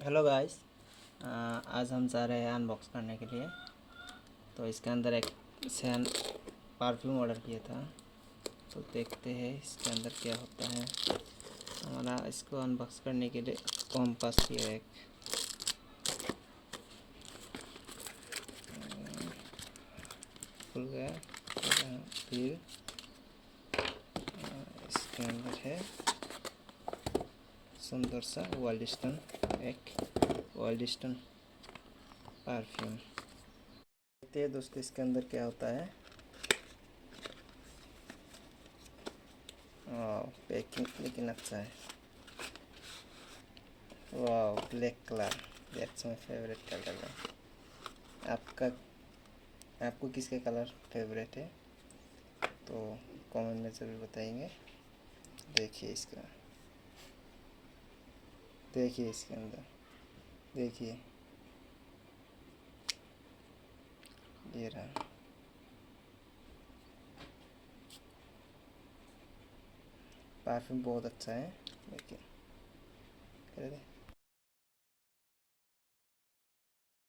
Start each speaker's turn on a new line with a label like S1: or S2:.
S1: Hello guys. आज हम जा रहे हैं अनबॉक्स करने के लिए। तो इसके अंदर एक सैन परफ्यूम ऑर्डर किया था, तो देखते हैं इसके अंदर क्या होता है। हमारा इसको अनबॉक्स करने के लिए कॉम्पास किया है, खुल गया। फिर इसके अंदर है सुंदर सा वाइल्ड स्टोन, एक वाइल्ड स्टोन परफ्यूम। देखते हैं दोस्तों इसके अंदर क्या होता है। पैकिंग लेकिन अच्छा है। वाह, black colour, that's my favourite colour. आपको किसका कलर फेवरेट है तो कमेंट में ज़रूर बताएंगे। देखिए इसके अंदर, देखिए ये रहा। परफ्यूम बहुत अच्छा है, देखिए।